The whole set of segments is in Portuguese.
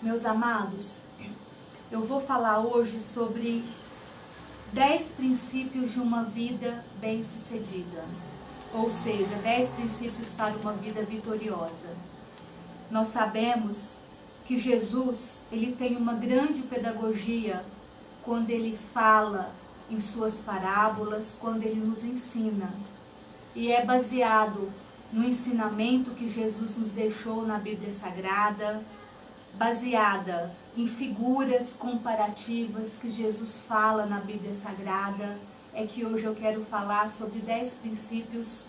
Meus amados, eu vou falar hoje sobre 10 princípios de uma vida bem-sucedida, ou seja, 10 princípios para uma vida vitoriosa. Nós sabemos que Jesus, ele tem uma grande pedagogia quando ele fala em suas parábolas, quando ele nos ensina. E é baseado no ensinamento que Jesus nos deixou na Bíblia Sagrada, baseada em figuras comparativas que Jesus fala na Bíblia Sagrada, é que hoje eu quero falar sobre 10 princípios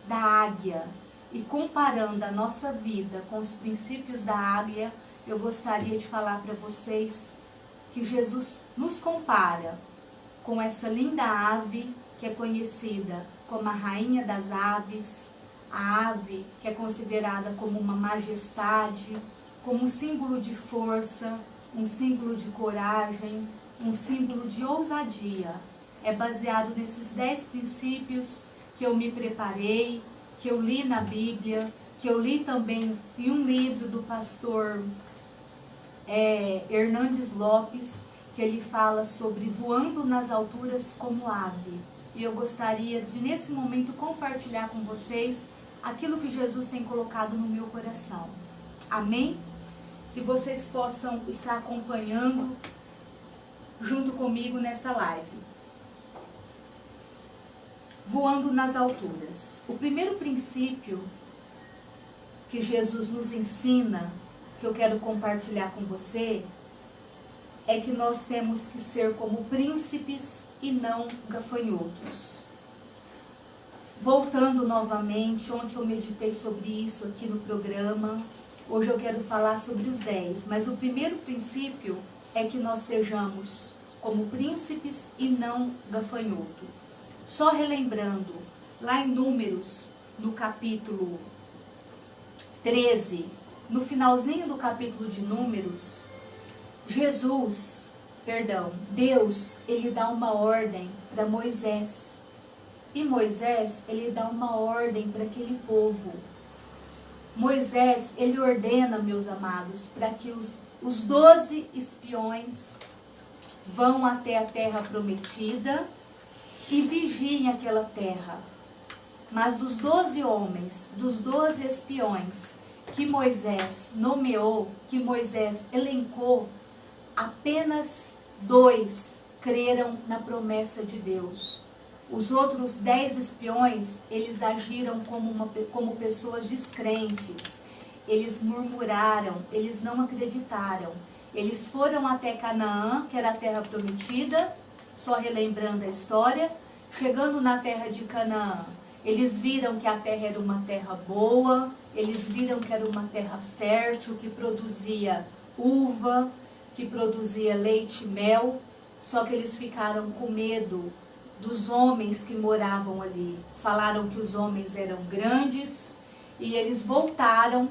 da águia. E comparando a nossa vida com os princípios da águia, eu gostaria de falar para vocês que Jesus nos compara com essa linda ave que é conhecida como a rainha das aves, a ave que é considerada como uma majestade, como um símbolo de força, um símbolo de coragem, um símbolo de ousadia. É baseado nesses 10 princípios que eu me preparei, que eu li na Bíblia, que eu li também em um livro do pastor Hernandes Lopes, que ele fala sobre voando nas alturas como ave. E eu gostaria de, nesse momento, compartilhar com vocês aquilo que Jesus tem colocado no meu coração. Amém? Que vocês possam estar acompanhando junto comigo nesta live. Voando nas alturas. O primeiro princípio que Jesus nos ensina, que eu quero compartilhar com você, é que nós temos que ser como príncipes e não gafanhotos. Voltando novamente, ontem eu meditei sobre isso aqui no programa. Hoje eu quero falar sobre os 10, mas o primeiro princípio é que nós sejamos como príncipes e não gafanhoto. Só relembrando, lá em Números, no capítulo 13, no finalzinho do capítulo de Números, Deus, ele dá uma ordem para Moisés. E Moisés, ele dá uma ordem para aquele povo. Moisés, ele ordena, meus amados, para que os 12 espiões vão até a terra prometida e vigiem aquela terra. Mas dos 12 homens, dos 12 espiões que Moisés nomeou, que Moisés elencou, apenas 2 creram na promessa de Deus. Os outros 10 espiões, eles agiram como pessoas descrentes. Eles murmuraram, eles não acreditaram. Eles foram até Canaã, que era a terra prometida, só relembrando a história. Chegando na terra de Canaã, eles viram que a terra era uma terra boa, eles viram que era uma terra fértil, que produzia uva, que produzia leite e mel, só que eles ficaram com medo dos homens que moravam ali. Falaram que os homens eram grandes e eles voltaram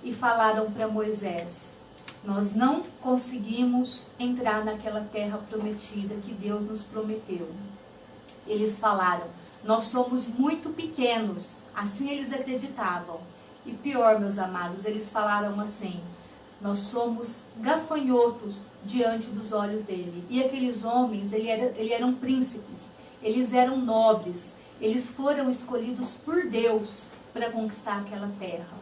e falaram para Moisés: nós não conseguimos entrar naquela terra prometida que Deus nos prometeu. Eles falaram: nós somos muito pequenos. Assim eles acreditavam. E pior, meus amados, eles falaram assim: nós somos gafanhotos diante dos olhos dele. E aqueles homens, eles eram príncipes, eles eram nobres, eles foram escolhidos por Deus para conquistar aquela terra.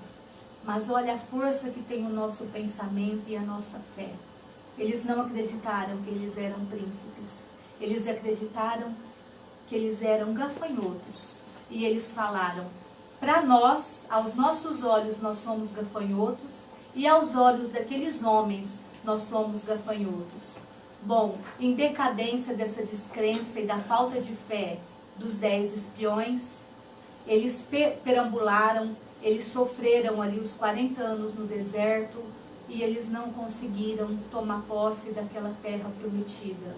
Mas olha a força que tem o nosso pensamento e a nossa fé. Eles não acreditaram que eles eram príncipes. Eles acreditaram que eles eram gafanhotos. E eles falaram: para nós, aos nossos olhos, nós somos gafanhotos, e aos olhos daqueles homens, nós somos gafanhotos. Bom, em decadência dessa descrença e da falta de fé dos 10 espiões, eles perambularam, eles sofreram ali os 40 anos no deserto e eles não conseguiram tomar posse daquela terra prometida.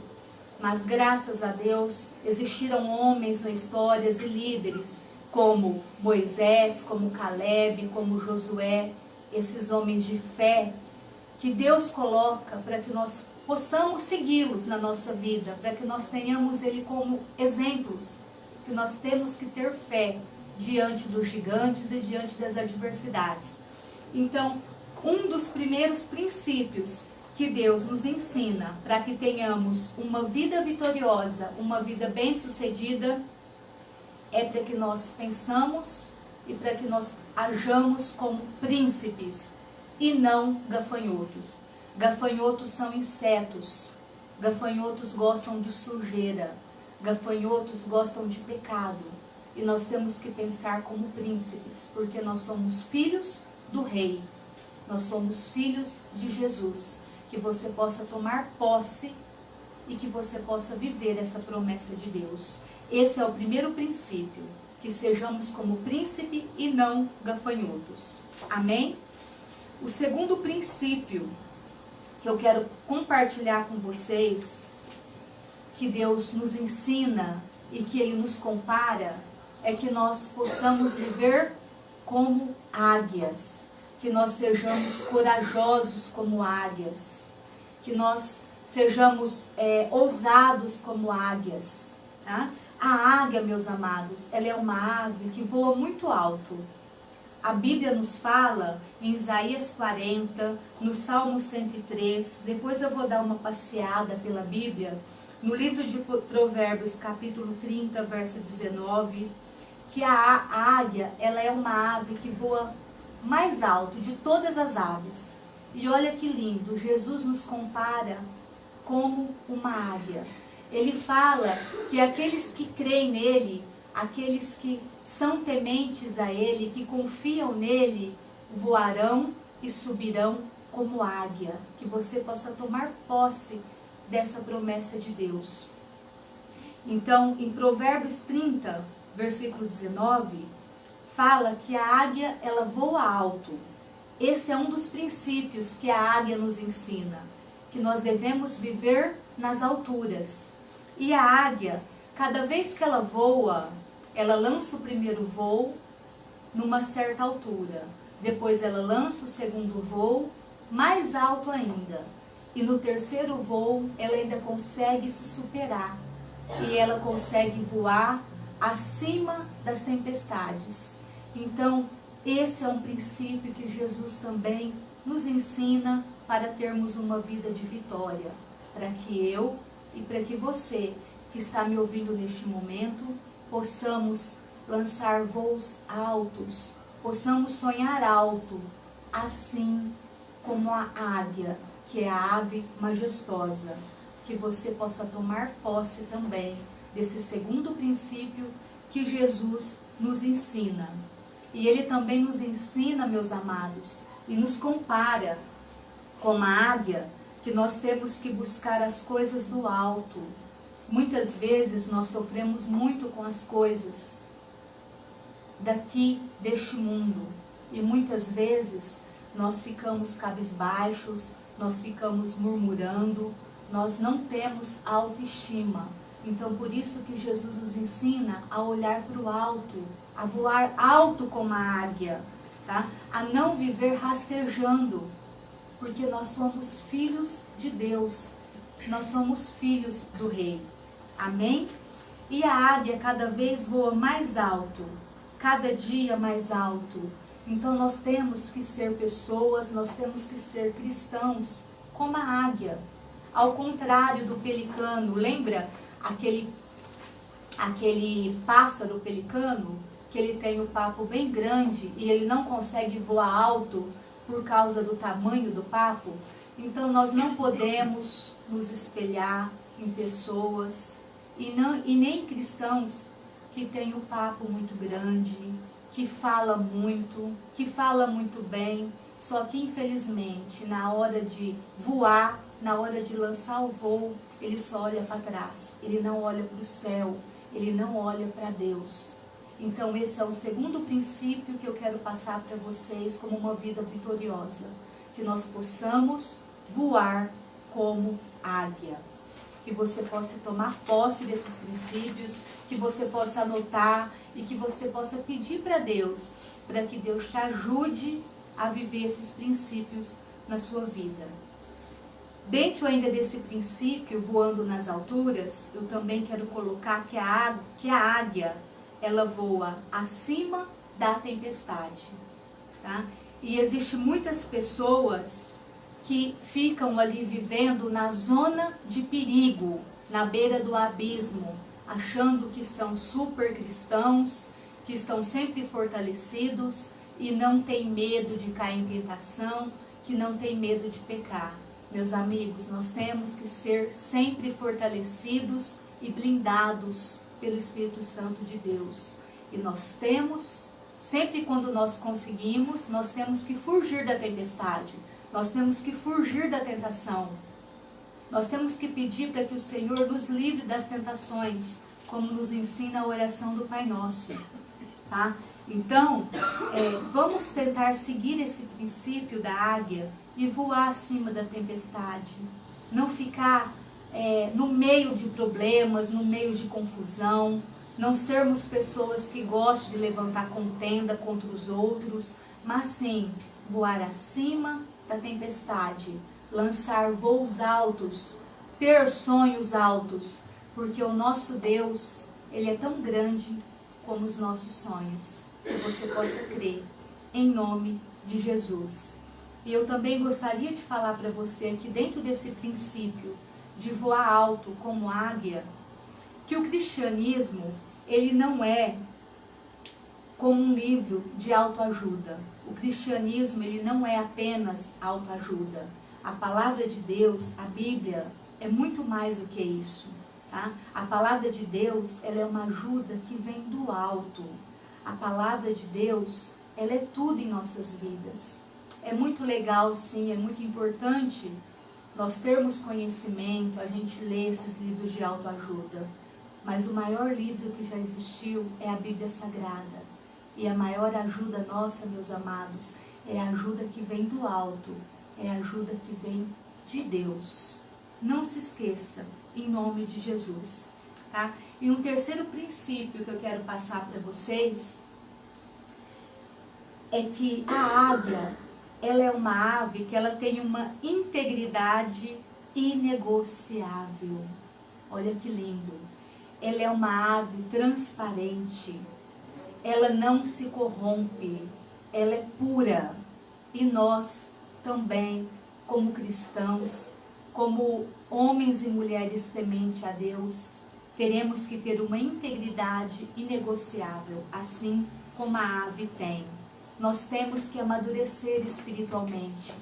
Mas graças a Deus, existiram homens na história e líderes como Moisés, como Caleb, como Josué, esses homens de fé que Deus coloca para que nós possamos segui-los na nossa vida, para que nós tenhamos ele como exemplos, que nós temos que ter fé diante dos gigantes e diante das adversidades. Então, Um dos primeiros princípios que Deus nos ensina para que tenhamos uma vida vitoriosa, uma vida bem-sucedida, é para que nós pensamos e para que nós ajamos como príncipes e não gafanhotos. Gafanhotos são insetos, gafanhotos gostam de sujeira, gafanhotos gostam de pecado. E nós temos que pensar como príncipes, porque nós somos filhos do Rei. Nós somos filhos de Jesus. Que você possa tomar posse e que você possa viver essa promessa de Deus. Esse é o primeiro princípio, que sejamos como príncipe e não gafanhotos. Amém? O segundo princípio que eu quero compartilhar com vocês, que Deus nos ensina e que Ele nos compara, é que nós possamos viver como águias, que nós sejamos corajosos como águias, que nós sejamos ousados como águias. Tá? A águia, meus amados, ela é uma ave que voa muito alto. A Bíblia nos fala em Isaías 40, no Salmo 103, depois eu vou dar uma passeada pela Bíblia, no livro de Provérbios, capítulo 30, verso 19, que a águia, ela é uma ave que voa mais alto de todas as aves. E olha que lindo, Jesus nos compara como uma águia. Ele fala que aqueles que creem nele, aqueles que são tementes a ele, que confiam nele, voarão e subirão como águia. Que você possa tomar posse dessa promessa de Deus. Então, em Provérbios 30, versículo 19, fala que a águia, ela voa alto. Esse é um dos princípios que a águia nos ensina, que nós devemos viver nas alturas. E a águia, cada vez que ela voa, ela lança o primeiro voo numa certa altura. Depois ela lança o segundo voo, mais alto ainda. E no terceiro voo, ela ainda consegue se superar. E ela consegue voar acima das tempestades. Então, esse é um princípio que Jesus também nos ensina para termos uma vida de vitória. Para que eu e para que você, que está me ouvindo neste momento, possamos lançar voos altos, possamos sonhar alto, assim como a águia, que é a ave majestosa. Que você possa tomar posse também desse segundo princípio que Jesus nos ensina. E ele também nos ensina, meus amados, e nos compara com a águia, que nós temos que buscar as coisas do alto. Muitas vezes nós sofremos muito com as coisas daqui, deste mundo. E muitas vezes nós ficamos cabisbaixos, nós ficamos murmurando, nós não temos autoestima. Então, por isso que Jesus nos ensina a olhar para o alto, a voar alto como a águia, tá? A não viver rastejando, porque nós somos filhos de Deus, nós somos filhos do Rei. Amém? E a águia cada vez voa mais alto, cada dia mais alto. Então, nós temos que ser pessoas, nós temos que ser cristãos como a águia. Ao contrário do pelicano, lembra aquele pássaro pelicano, que ele tem o papo bem grande e ele não consegue voar alto por causa do tamanho do papo? Então nós não podemos nos espelhar em pessoas e nem cristãos que têm o papo muito grande, que fala muito bem, só que infelizmente na hora de voar, na hora de lançar o voo, ele só olha para trás, ele não olha para o céu, ele não olha para Deus. Então esse é o segundo princípio que eu quero passar para vocês como uma vida vitoriosa, que nós possamos voar como águia. Que você possa tomar posse desses princípios, que você possa anotar e que você possa pedir para Deus, para que Deus te ajude a viver esses princípios na sua vida. Dentro ainda desse princípio, voando nas alturas, eu também quero colocar que a águia, ela voa acima da tempestade. Tá? E existe muitas pessoas que ficam ali vivendo na zona de perigo, na beira do abismo, achando que são super cristãos, que estão sempre fortalecidos e não tem medo de cair em tentação, que não tem medo de pecar. Meus amigos, nós temos que ser sempre fortalecidos e blindados pelo Espírito Santo de Deus. E nós temos, sempre quando nós conseguimos, nós temos que fugir da tempestade. Nós temos que fugir da tentação. Nós temos que pedir para que o Senhor nos livre das tentações, como nos ensina a oração do Pai Nosso. Tá? Então, vamos tentar seguir esse princípio da águia e voar acima da tempestade. Não ficar no meio de problemas, no meio de confusão. Não sermos pessoas que gostam de levantar contenda contra os outros, mas sim voar acima da tempestade, lançar voos altos, ter sonhos altos, porque o nosso Deus, Ele é tão grande como os nossos sonhos. Que você possa crer, em nome de Jesus. E eu também gostaria de falar para você aqui, dentro desse princípio de voar alto como águia, que o cristianismo, ele não é como um livro de autoajuda. O cristianismo, ele não é apenas autoajuda. A palavra de Deus, a Bíblia, é muito mais do que isso. Tá? A palavra de Deus, ela é uma ajuda que vem do alto. A palavra de Deus, ela é tudo em nossas vidas. É muito legal, sim, é muito importante nós termos conhecimento, a gente lê esses livros de autoajuda. Mas o maior livro que já existiu é a Bíblia Sagrada. E a maior ajuda nossa, meus amados, é a ajuda que vem do alto, é a ajuda que vem de Deus. Não se esqueça, em nome de Jesus. Tá? E um terceiro princípio que eu quero passar para vocês é que a águia, ela é uma ave que ela tem uma integridade inegociável. Olha que lindo. Ela é uma ave transparente. Ela não se corrompe. Ela é pura. E nós também, como cristãos, como homens e mulheres tementes a Deus, teremos que ter uma integridade inegociável, assim como a ave tem. Nós temos que amadurecer espiritualmente.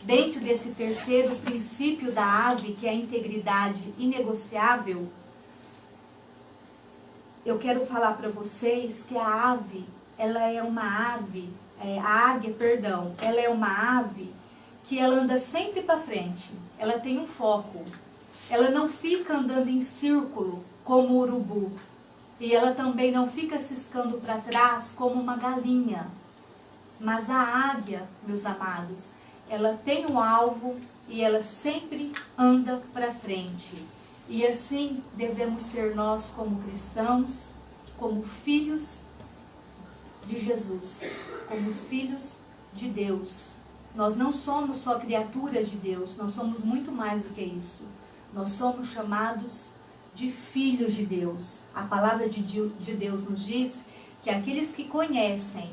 Dentro desse terceiro princípio da ave, que é a integridade inegociável, eu quero falar para vocês que a ave, ela é uma ave, a águia, perdão, ela é uma ave que ela anda sempre para frente. Ela tem um foco. Ela não fica andando em círculo como o urubu. E ela também não fica ciscando para trás como uma galinha. Mas a águia, meus amados, ela tem um alvo e ela sempre anda para frente. E assim devemos ser nós como cristãos, como filhos de Jesus, como os filhos de Deus. Nós não somos só criaturas de Deus, nós somos muito mais do que isso. Nós somos chamados de filhos de Deus. A palavra de Deus nos diz que aqueles que conhecem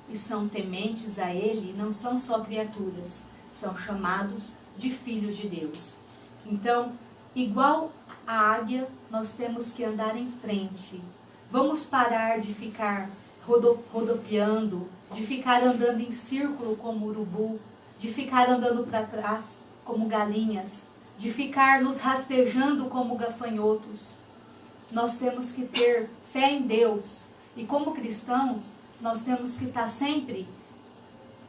e são tementes a Ele não são só criaturas, são chamados de filhos de Deus. Então, igual a águia, nós temos que andar em frente. Vamos parar de ficar rodopiando, de ficar andando em círculo como urubu, de ficar andando para trás como galinhas, de ficar nos rastejando como gafanhotos. Nós temos que ter fé em Deus e como cristãos, nós temos que estar sempre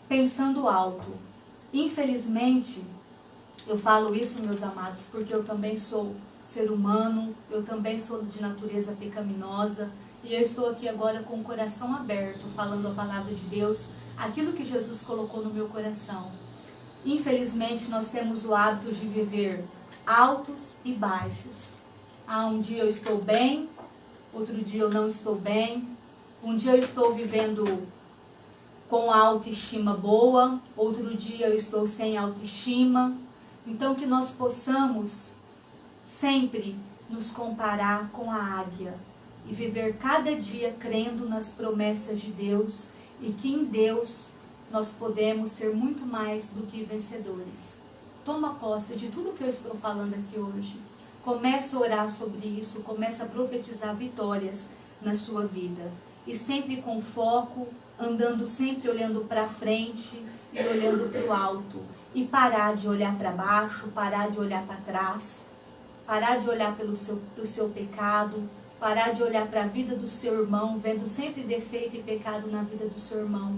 pensando alto. Infelizmente, eu falo isso, meus amados, porque eu também sou ser humano, eu também sou de natureza pecaminosa, e eu estou aqui agora com o coração aberto, falando a palavra de Deus, aquilo que Jesus colocou no meu coração. Infelizmente, nós temos o hábito de viver altos e baixos. Um dia eu estou bem, outro dia eu não estou bem. Um dia eu estou vivendo com autoestima boa, outro dia eu estou sem autoestima. Então, que nós possamos sempre nos comparar com a águia e viver cada dia crendo nas promessas de Deus e que em Deus nós podemos ser muito mais do que vencedores. Toma posse de tudo que eu estou falando aqui hoje. Comece a orar sobre isso, comece a profetizar vitórias na sua vida. E sempre com foco, andando sempre olhando para frente e olhando para o alto. E parar de olhar para baixo, parar de olhar para trás, parar de olhar pro seu pecado, parar de olhar para a vida do seu irmão, vendo sempre defeito e pecado na vida do seu irmão.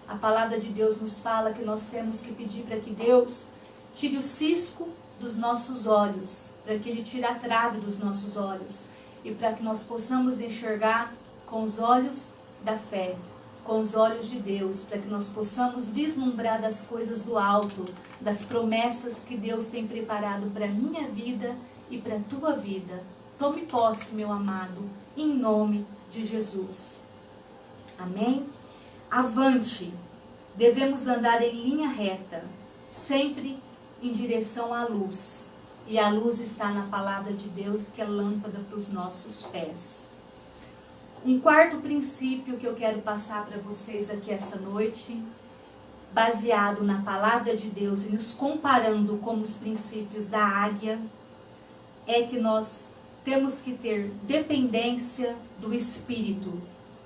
A palavra de Deus nos fala que nós temos que pedir para que Deus tire o cisco dos nossos olhos, para que Ele tire a trave dos nossos olhos e para que nós possamos enxergar com os olhos da fé, com os olhos de Deus, para que nós possamos vislumbrar das coisas do alto, das promessas que Deus tem preparado para a minha vida e para a tua vida. Tome posse, meu amado, em nome de Jesus. Amém? Avante! Devemos andar em linha reta, sempre em direção à luz. E a luz está na palavra de Deus, que é lâmpada para os nossos pés. Um quarto princípio que eu quero passar para vocês aqui essa noite, baseado na palavra de Deus e nos comparando com os princípios da águia, é que nós temos que ter dependência do Espírito.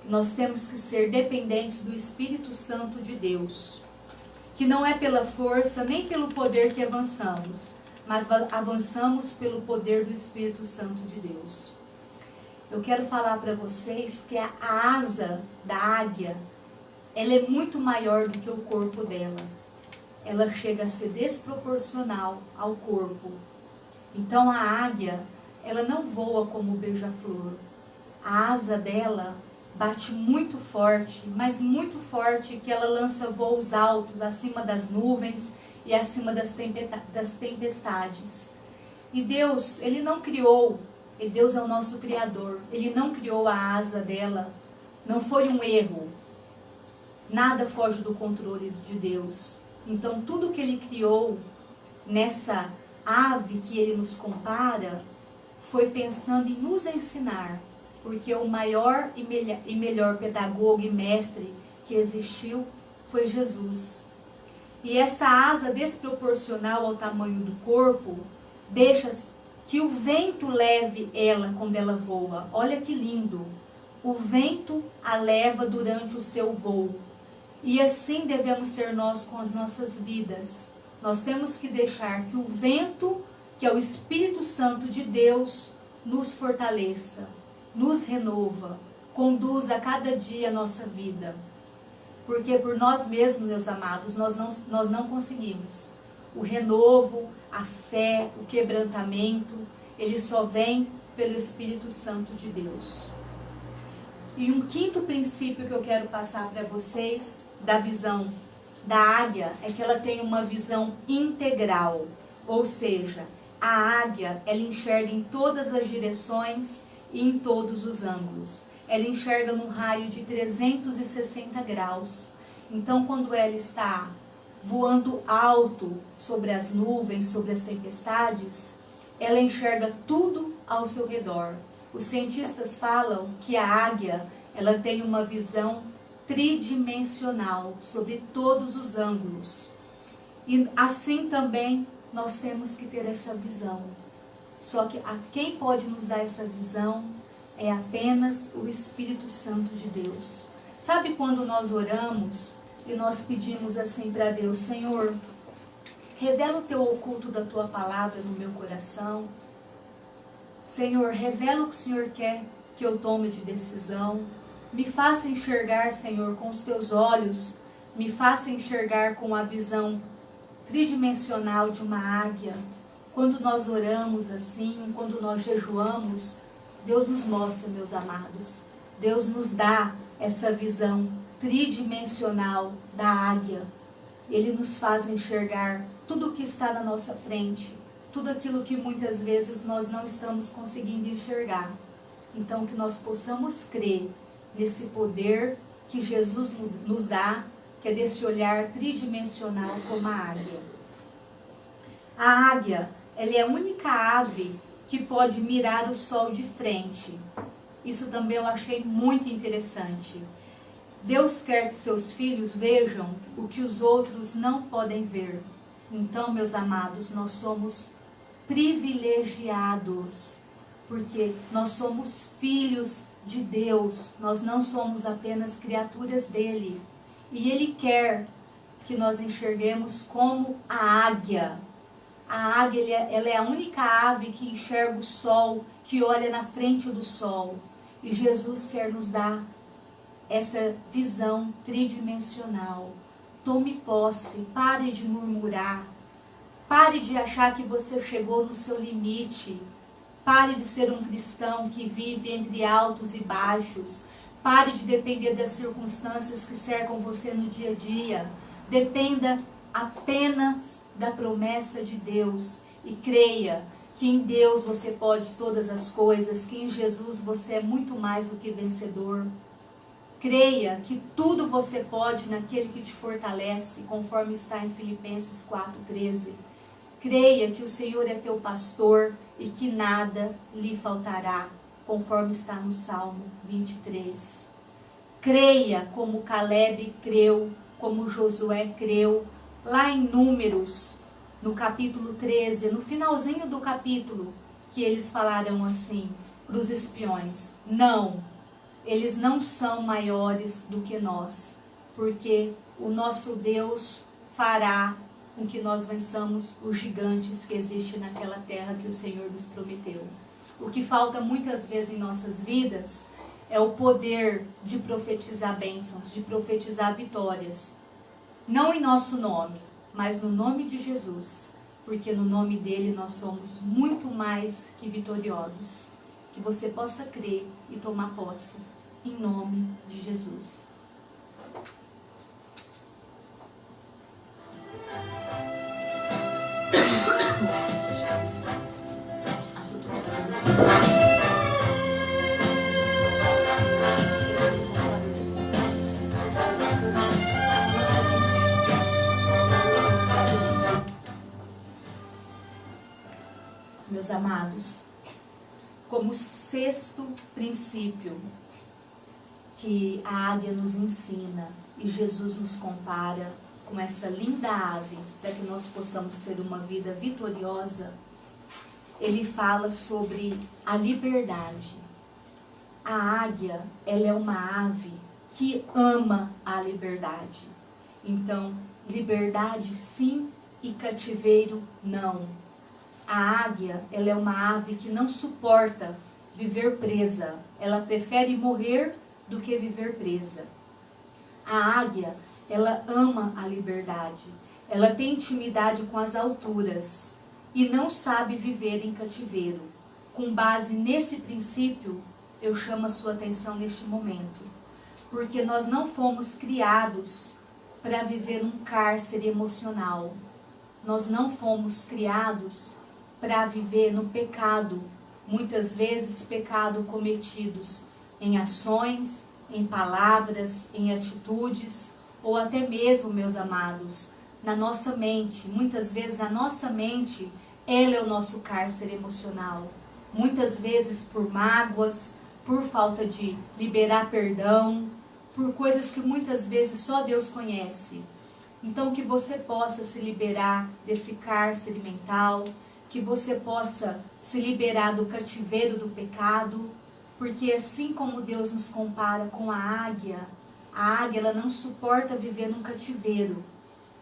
Nós temos que ser dependentes do Espírito Santo de Deus. Que não é pela força nem pelo poder que avançamos, mas avançamos pelo poder do Espírito Santo de Deus. Eu quero falar para vocês que a asa da águia, ela é muito maior do que o corpo dela. Ela chega a ser desproporcional ao corpo. Então a águia, ela não voa como o beija-flor. A asa dela bate muito forte, mas muito forte, que ela lança voos altos acima das nuvens e acima das tempestades. E Deus, Ele não criou, e Deus é o nosso Criador, Ele não criou a asa dela, não foi um erro. Nada foge do controle de Deus. Então tudo que Ele criou nessa ave que Ele nos compara, foi pensando em nos ensinar, porque o maior e melhor pedagogo e mestre que existiu foi Jesus. E essa asa desproporcional ao tamanho do corpo, deixa que o vento leve ela quando ela voa. Olha que lindo! O vento a leva durante o seu voo. E assim devemos ser nós com as nossas vidas. Nós temos que deixar que o vento, que é o Espírito Santo de Deus, nos fortaleça, nos renova, conduza a cada dia a nossa vida. Porque por nós mesmos, meus amados, nós não conseguimos. O renovo, a fé, o quebrantamento, ele só vem pelo Espírito Santo de Deus. E um quinto princípio que eu quero passar para vocês, da visão da águia, é que ela tem uma visão integral. Ou seja, a águia, ela enxerga em todas as direções e em todos os ângulos. Ela enxerga num raio de 360 graus. Então, quando ela está voando alto sobre as nuvens, sobre as tempestades, ela enxerga tudo ao seu redor. Os cientistas falam que a águia, ela tem uma visão tridimensional sobre todos os ângulos. E assim também nós temos que ter essa visão. Só que quem pode nos dar essa visão é apenas o Espírito Santo de Deus. Sabe quando nós oramos e nós pedimos assim para Deus: Senhor, revela o teu oculto da tua palavra no meu coração. Senhor, revela o que o Senhor quer que eu tome de decisão. Me faça enxergar, Senhor, com os teus olhos. Me faça enxergar com a visão tridimensional de uma águia. Quando nós oramos assim, quando nós jejuamos, Deus nos mostra, meus amados. Deus nos dá essa visão tridimensional da águia. Ele nos faz enxergar tudo o que está na nossa frente, tudo aquilo que muitas vezes nós não estamos conseguindo enxergar. Então, que nós possamos crer nesse poder que Jesus nos dá, que é desse olhar tridimensional como a águia. A águia, ela é a única ave que pode mirar o sol de frente. Isso também eu achei muito interessante. Deus quer que seus filhos vejam o que os outros não podem ver. Então, meus amados, nós somos privilegiados, porque nós somos filhos de Deus, nós não somos apenas criaturas dele. E ele quer que nós enxerguemos como a águia. A águia, ela é a única ave que enxerga o sol, que olha na frente do sol. E Jesus quer nos dar essa visão tridimensional. Tome posse, pare de murmurar, pare de achar que você chegou no seu limite, pare de ser um cristão que vive entre altos e baixos, pare de depender das circunstâncias que cercam você no dia a dia, dependa apenas da promessa de Deus e creia que em Deus você pode todas as coisas, que em Jesus você é muito mais do que vencedor. Creia que tudo você pode naquele que te fortalece, conforme está em Filipenses 4,13. Creia que o Senhor é teu pastor e que nada lhe faltará, conforme está no Salmo 23. Creia como Caleb creu, como Josué creu, lá em Números, no capítulo 13, no finalzinho do capítulo, que eles falaram assim para os espiões: não, eles não são maiores do que nós, porque o nosso Deus fará com que nós vençamos os gigantes que existem naquela terra que o Senhor nos prometeu. O que falta muitas vezes em nossas vidas é o poder de profetizar bênçãos, de profetizar vitórias. Não em nosso nome, mas no nome de Jesus, porque no nome dele nós somos muito mais que vitoriosos. Que você possa crer e tomar posse, em nome de Jesus. Meus amados, como sexto princípio que a águia nos ensina e Jesus nos compara com essa linda ave, para que nós possamos ter uma vida vitoriosa, ele fala sobre a liberdade. A águia, ela é uma ave que ama a liberdade. Então, liberdade sim e cativeiro não. A águia, ela é uma ave que não suporta viver presa. Ela prefere morrer do que viver presa. A águia, ela ama a liberdade. Ela tem intimidade com as alturas e não sabe viver em cativeiro. Com base nesse princípio, eu chamo a sua atenção neste momento. Porque nós não fomos criados para viver um cárcere emocional. Nós não fomos criados para viver no pecado, muitas vezes pecado cometidos em ações, em palavras, em atitudes, ou até mesmo, meus amados, na nossa mente. Muitas vezes a nossa mente, ela é o nosso cárcere emocional. Muitas vezes por mágoas, por falta de liberar perdão, por coisas que muitas vezes só Deus conhece. Então que você possa se liberar desse cárcere mental, que você possa se liberar do cativeiro do pecado, porque assim como Deus nos compara com a águia ela não suporta viver num cativeiro.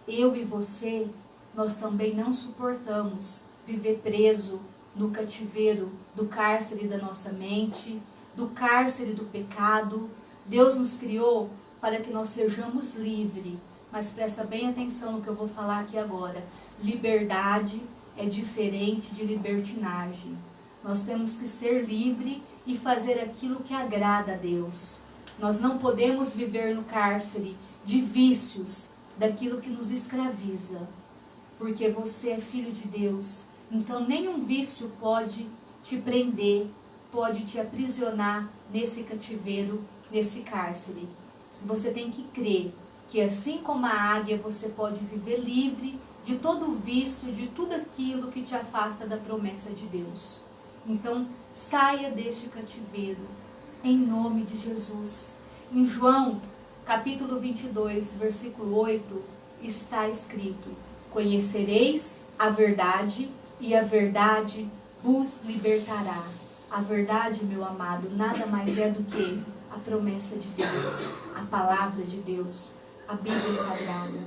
Eu e você, nós também não suportamos viver preso no cativeiro do cárcere da nossa mente, do cárcere do pecado. Deus nos criou para que nós sejamos livres, mas presta bem atenção no que eu vou falar aqui agora. Liberdade é diferente de libertinagem. Nós temos que ser livre e fazer aquilo que agrada a Deus. Nós não podemos viver no cárcere de vícios, daquilo que nos escraviza, porque você é filho de Deus. Então nenhum vício pode te prender, pode te aprisionar nesse cativeiro, nesse cárcere. Você tem que crer que assim como a águia, você pode viver livre de todo o vício, de tudo aquilo que te afasta da promessa de Deus. Então, saia deste cativeiro, em nome de Jesus. Em João, capítulo 22, versículo 8, está escrito: conhecereis a verdade e a verdade vos libertará. A verdade, meu amado, nada mais é do que a promessa de Deus, a palavra de Deus, a Bíblia Sagrada.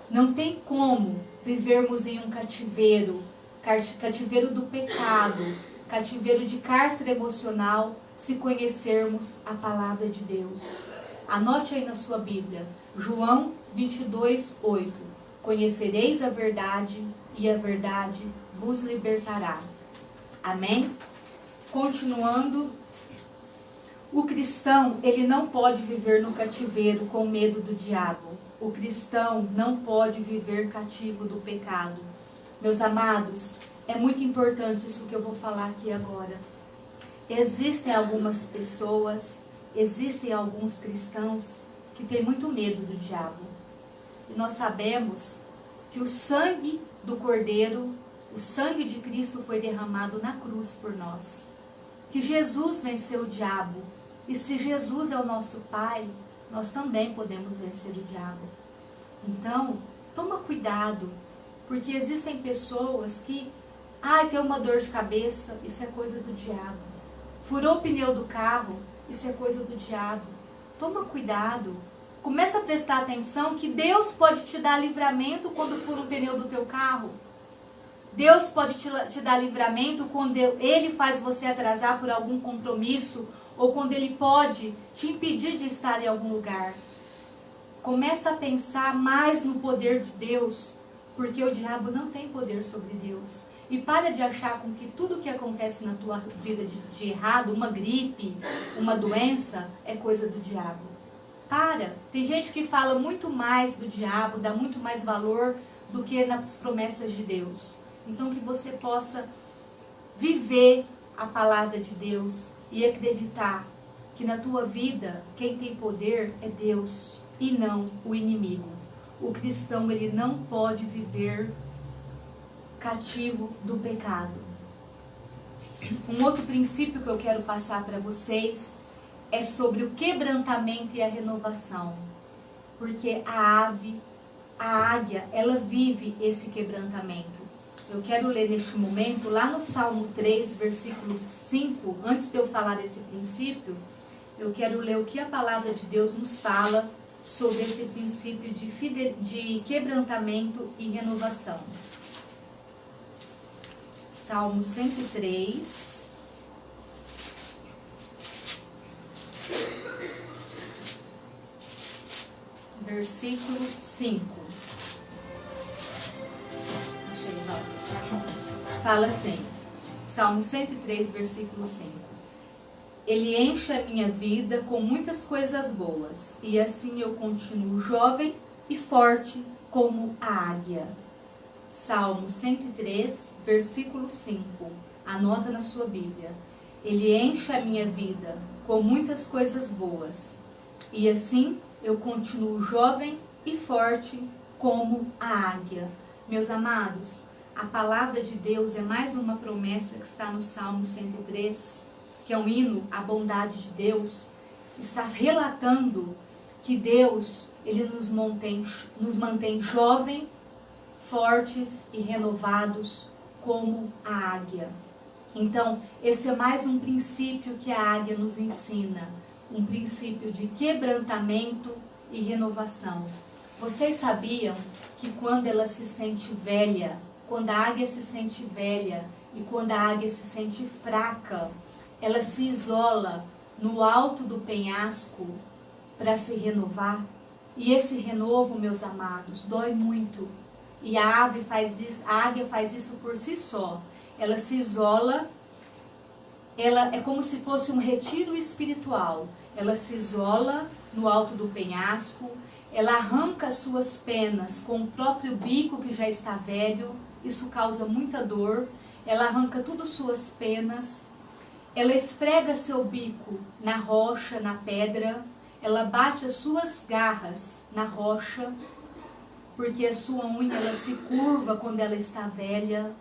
Não tem como vivermos em um cativeiro, cativeiro do pecado, cativeiro de cárcere emocional, se conhecermos a palavra de Deus. Anote aí na sua Bíblia, João 22, 8. Conhecereis a verdade e a verdade vos libertará. Amém? Continuando, o cristão, ele não pode viver no cativeiro com medo do diabo. O cristão não pode viver cativo do pecado. Meus amados, é muito importante isso que eu vou falar aqui agora. Existem algumas pessoas, existem alguns cristãos que têm muito medo do diabo. E nós sabemos que o sangue do Cordeiro, o sangue de Cristo foi derramado na cruz por nós. Que Jesus venceu o diabo. E se Jesus é o nosso Pai, nós também podemos vencer o diabo. Então, toma cuidado, porque existem pessoas que, tem uma dor de cabeça, isso é coisa do diabo. Furou o pneu do carro, isso é coisa do diabo. Toma cuidado. Começa a prestar atenção que Deus pode te dar livramento quando fura o pneu do teu carro. Deus pode te dar livramento quando Ele faz você atrasar por algum compromisso, ou quando Ele pode te impedir de estar em algum lugar. Começa a pensar mais no poder de Deus, porque o diabo não tem poder sobre Deus. E para de achar com que tudo que acontece na tua vida de errado, uma gripe, uma doença, é coisa do diabo. Para. Tem gente que fala muito mais do diabo, dá muito mais valor do que nas promessas de Deus. Então que você possa viver a palavra de Deus e acreditar que na tua vida quem tem poder é Deus e não o inimigo. O cristão, ele não pode viver cativo do pecado. Um outro princípio que eu quero passar para vocês é sobre o quebrantamento e a renovação. Porque a águia, ela vive esse quebrantamento. Eu quero ler neste momento, lá no Salmo 3, versículo 5, antes de eu falar desse princípio, eu quero ler o que a palavra de Deus nos fala sobre esse princípio de quebrantamento e renovação. Salmo 103, versículo 5. Fala assim, Salmo 103, versículo 5. Ele enche a minha vida com muitas coisas boas, e assim eu continuo jovem e forte como a águia. Salmo 103, versículo 5. Anota na sua Bíblia. Ele enche a minha vida com muitas coisas boas, e assim eu continuo jovem e forte como a águia. Meus amados, a palavra de Deus é mais uma promessa que está no Salmo 103, que é um hino à bondade de Deus. Está relatando que Deus, Ele nos mantém jovem, fortes e renovados como a águia. Então, esse é mais um princípio que a águia nos ensina, um princípio de quebrantamento e renovação. Vocês sabiam que quando ela se sente velha, quando a águia se sente velha e quando a águia se sente fraca, ela se isola no alto do penhasco para se renovar? E esse renovo, meus amados, dói muito. E a águia faz isso por si só. Ela se isola, ela é como se fosse um retiro espiritual. Ela se isola no alto do penhasco, ela arranca as suas penas com o próprio bico que já está velho, isso causa muita dor. Ela arranca tudo suas penas, ela esfrega seu bico na rocha, na pedra, ela bate as suas garras na rocha, porque a sua unha ela se curva quando ela está velha.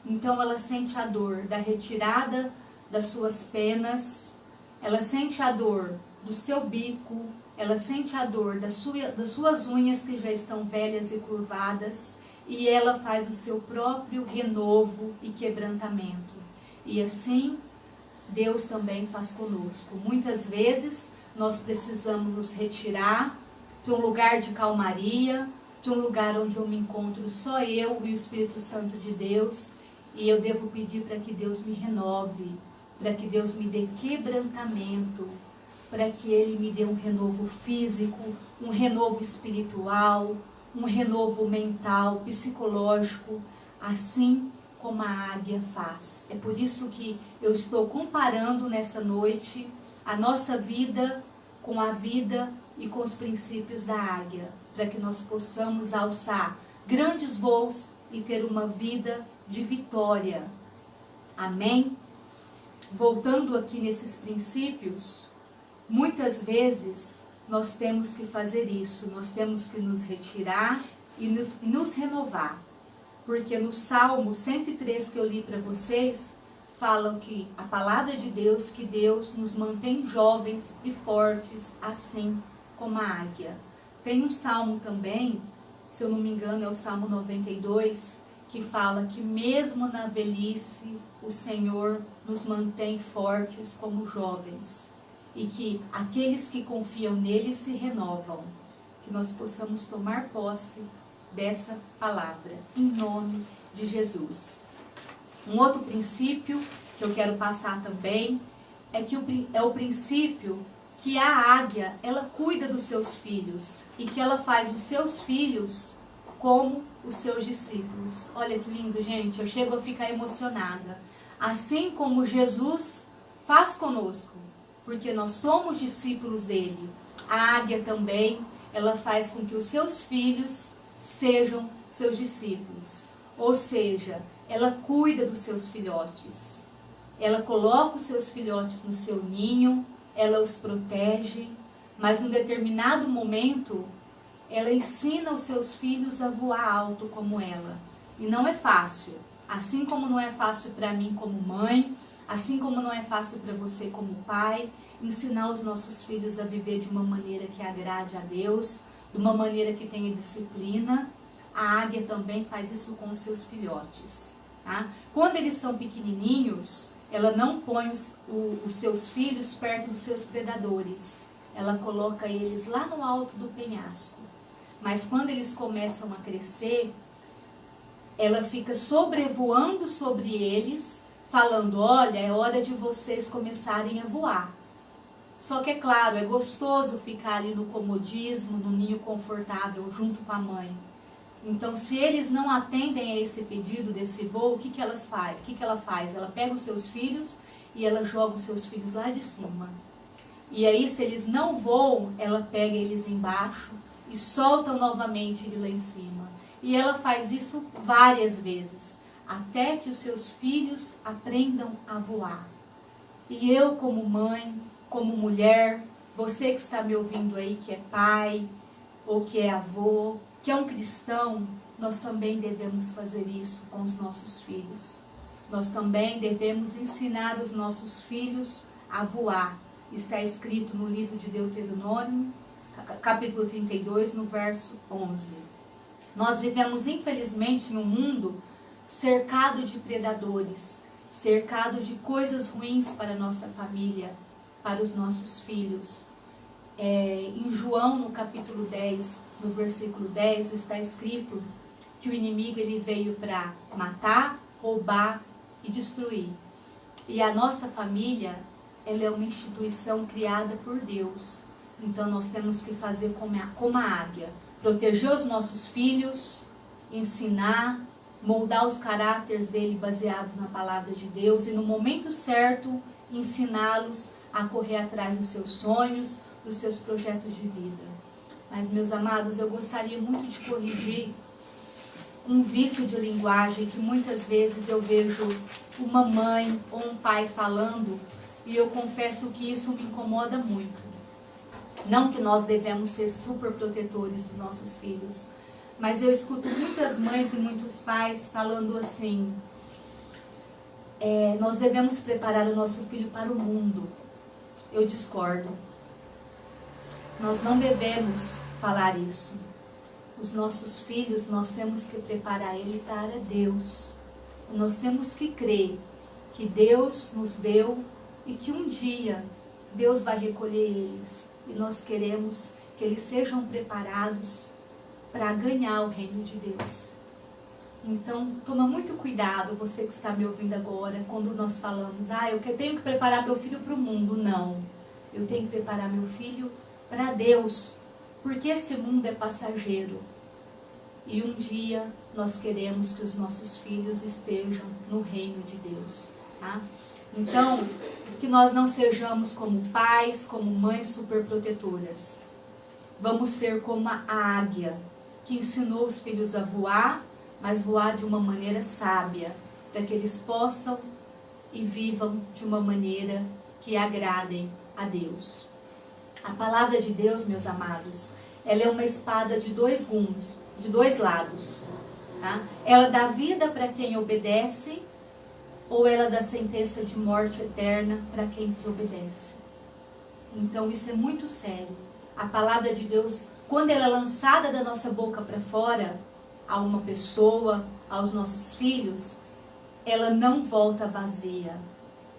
Então ela sente a dor da retirada das suas penas, ela sente a dor do seu bico, ela sente a dor das suas unhas que já estão velhas e curvadas, e ela faz o seu próprio renovo e quebrantamento. E assim, Deus também faz conosco. Muitas vezes, nós precisamos nos retirar para um lugar de calmaria, para um lugar onde eu me encontro só eu e o Espírito Santo de Deus, e eu devo pedir para que Deus me renove, para que Deus me dê quebrantamento, para que Ele me dê um renovo físico, um renovo espiritual, um renovo mental, psicológico, assim como a águia faz. É por isso que eu estou comparando nessa noite a nossa vida com a vida e com os princípios da águia, para que nós possamos alçar grandes voos e ter uma vida de vitória. Amém? Voltando aqui nesses princípios, muitas vezes nós temos que fazer isso, nós temos que nos retirar e nos renovar. Porque no Salmo 103 que eu li para vocês, falam que a palavra de Deus, que Deus nos mantém jovens e fortes, assim como a águia. Tem um salmo também, se eu não me engano é o Salmo 92, que fala que mesmo na velhice o Senhor nos mantém fortes como jovens. E que aqueles que confiam nele se renovam. Que nós possamos tomar posse dessa palavra, em nome de Jesus. Um outro princípio que eu quero passar também é o princípio que a águia, ela cuida dos seus filhos e que ela faz os seus filhos como os seus discípulos. Olha que lindo, gente, eu chego a ficar emocionada. Assim como Jesus faz conosco, porque nós somos discípulos dele. A águia também, ela faz com que os seus filhos sejam seus discípulos. Ou seja, ela cuida dos seus filhotes. Ela coloca os seus filhotes no seu ninho, ela os protege, mas em determinado momento, ela ensina os seus filhos a voar alto como ela. E não é fácil. Assim como não é fácil para mim como mãe, assim como não é fácil para você como pai, ensinar os nossos filhos a viver de uma maneira que agrade a Deus, de uma maneira que tenha disciplina. A águia também faz isso com os seus filhotes. Tá? Quando eles são pequenininhos, ela não põe os seus filhos perto dos seus predadores. Ela coloca eles lá no alto do penhasco. Mas quando eles começam a crescer, ela fica sobrevoando sobre eles, falando, olha, é hora de vocês começarem a voar. Só que é claro, é gostoso ficar ali no comodismo, no ninho confortável, junto com a mãe. Então, se eles não atendem a esse pedido desse voo, o que ela faz? Ela pega os seus filhos e ela joga os seus filhos lá de cima. E aí, se eles não voam, ela pega eles embaixo e solta novamente ele lá em cima. E ela faz isso várias vezes, até que os seus filhos aprendam a voar. E eu, como mãe, como mulher, você que está me ouvindo aí, que é pai, ou que é avô, que é um cristão, nós também devemos fazer isso com os nossos filhos. Nós também devemos ensinar os nossos filhos a voar. Está escrito no livro de Deuteronômio, capítulo 32, no verso 11. Nós vivemos, infelizmente, em um mundo cercado de predadores, cercado de coisas ruins para a nossa família, para os nossos filhos. Em João, no capítulo 10, no versículo 10, está escrito que o inimigo ele veio para matar, roubar e destruir. E a nossa família, ela é uma instituição criada por Deus. Então nós temos que fazer como a águia, proteger os nossos filhos, ensinar, moldar os caráteres dele baseados na palavra de Deus e no momento certo ensiná-los a correr atrás dos seus sonhos, dos seus projetos de vida. Mas, meus amados, eu gostaria muito de corrigir um vício de linguagem que muitas vezes eu vejo uma mãe ou um pai falando e eu confesso que isso me incomoda muito. Não que nós devemos ser super protetores dos nossos filhos, mas eu escuto muitas mães e muitos pais falando assim, nós devemos preparar o nosso filho para o mundo. Eu discordo. Nós não devemos falar isso. Os nossos filhos, nós temos que preparar ele para Deus. Nós temos que crer que Deus nos deu e que um dia Deus vai recolher eles. E nós queremos que eles sejam preparados para ganhar o reino de Deus. Então, toma muito cuidado, você que está me ouvindo agora, quando nós falamos, eu tenho que preparar meu filho para o mundo. Não, eu tenho que preparar meu filho para Deus, porque esse mundo é passageiro. E um dia nós queremos que os nossos filhos estejam no reino de Deus, tá? Então, que nós não sejamos como pais, como mães superprotetoras. Vamos ser como a águia, que ensinou os filhos a voar, mas voar de uma maneira sábia, para que eles possam e vivam de uma maneira que agradem a Deus. A palavra de Deus, meus amados, ela é uma espada de dois gumes, de dois lados. Tá? Ela dá vida para quem obedece, ou ela dá sentença de morte eterna para quem desobedece. Então isso é muito sério. A palavra de Deus, quando ela é lançada da nossa boca para fora, a uma pessoa, aos nossos filhos, ela não volta vazia.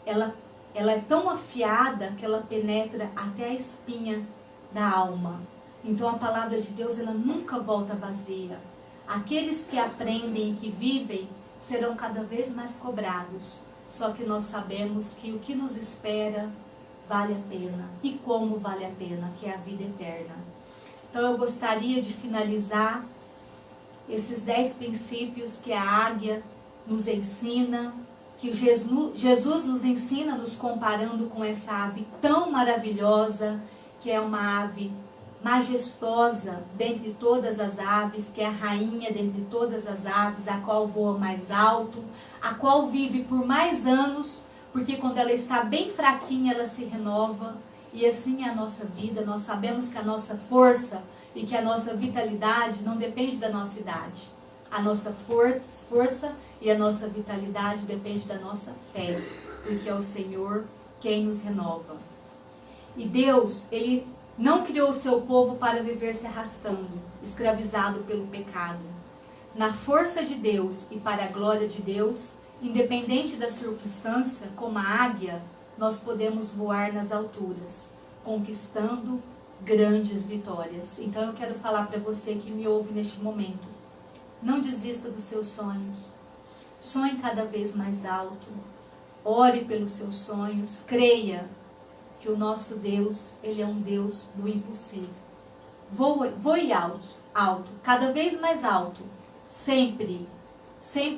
Ela é tão afiada que ela penetra até a espinha da alma. Então a palavra de Deus, ela nunca volta vazia. Aqueles que aprendem e que vivem serão cada vez mais cobrados. Só que nós sabemos que o que nos espera vale a pena. E como vale a pena, que é a vida eterna. Então eu gostaria de finalizar esses 10 princípios que a águia nos ensina, que Jesus nos ensina nos comparando com essa ave tão maravilhosa, que é uma ave majestosa dentre todas as aves, que é a rainha dentre todas as aves, a qual voa mais alto, a qual vive por mais anos, porque quando ela está bem fraquinha ela se renova, e assim é a nossa vida. Nós sabemos que a nossa força e que a nossa vitalidade não depende da nossa idade. A nossa força e a nossa vitalidade depende da nossa fé, porque é o Senhor quem nos renova. E Deus, Ele não criou o seu povo para viver se arrastando, escravizado pelo pecado. Na força de Deus e para a glória de Deus, independente da circunstância, como a águia, nós podemos voar nas alturas, conquistando grandes vitórias. Então eu quero falar para você que me ouve neste momento. Não desista dos seus sonhos. Sonhe cada vez mais alto. Ore pelos seus sonhos. Creia que o nosso Deus, Ele é um Deus do impossível. Voe alto, cada vez mais alto. Sempre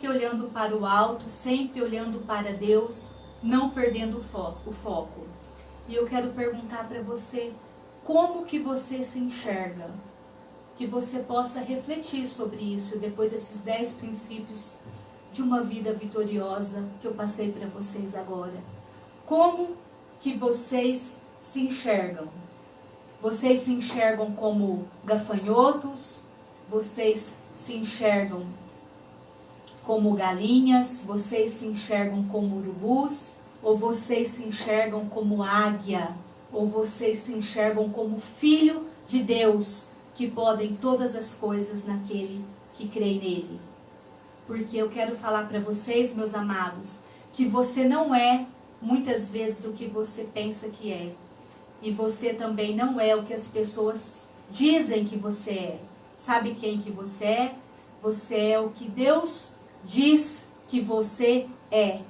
olhando para o alto, sempre olhando para Deus, não perdendo o foco. E eu quero perguntar para você, como que você se enxerga? Que você possa refletir sobre isso, depois desses 10 princípios de uma vida vitoriosa que eu passei para vocês agora. Como que vocês se enxergam? Vocês se enxergam como gafanhotos? Vocês se enxergam como galinhas? Vocês se enxergam como urubus? Ou vocês se enxergam como águia? Ou vocês se enxergam como filho de Deus, que podem todas as coisas naquele que crê nele? Porque eu quero falar para vocês, meus amados, que você não é muitas vezes o que você pensa que é. E você também não é o que as pessoas dizem que você é. Sabe quem que você é? Você é o que Deus diz que você é.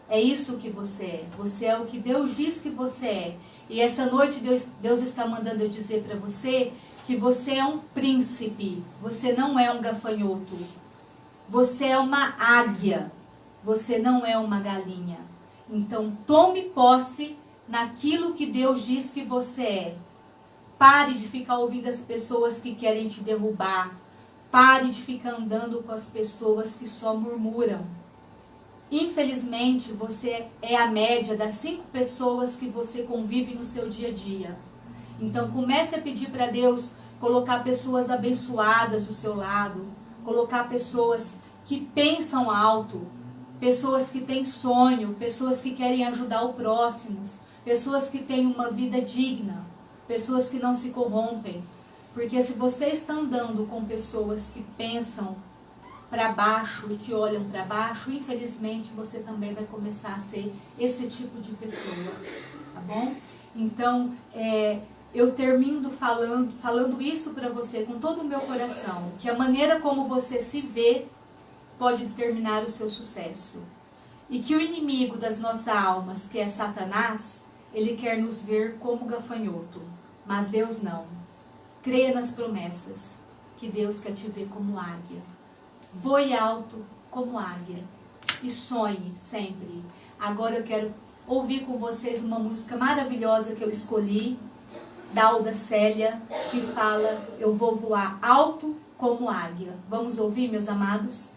É isso que você é. Você é o que Deus diz que você é. E essa noite Deus está mandando eu dizer para você que você é um príncipe. Você não é um gafanhoto. Você é uma águia. Você não é uma galinha. Então tome posse naquilo que Deus diz que você é. Pare de ficar ouvindo as pessoas que querem te derrubar. Pare de ficar andando com as pessoas que só murmuram. Infelizmente, você é a média das 5 pessoas que você convive no seu dia a dia. Então, comece a pedir para Deus colocar pessoas abençoadas do seu lado, colocar pessoas que pensam alto, pessoas que têm sonho, pessoas que querem ajudar o próximo, pessoas que têm uma vida digna. pessoas que não se corrompem. Porque se você está andando com pessoas que pensam para baixo e que olham para baixo, infelizmente você também vai começar a ser esse tipo de pessoa, tá bom? Então, eu termino falando isso para você com todo o meu coração, que a maneira como você se vê pode determinar o seu sucesso. E que o inimigo das nossas almas, que é Satanás, ele quer nos ver como gafanhoto, mas Deus não. Creia nas promessas, que Deus quer te ver como águia. Voe alto como águia e sonhe sempre. Agora eu quero ouvir com vocês uma música maravilhosa que eu escolhi, da Alda Célia, que fala: eu vou voar alto como águia. Vamos ouvir, meus amados?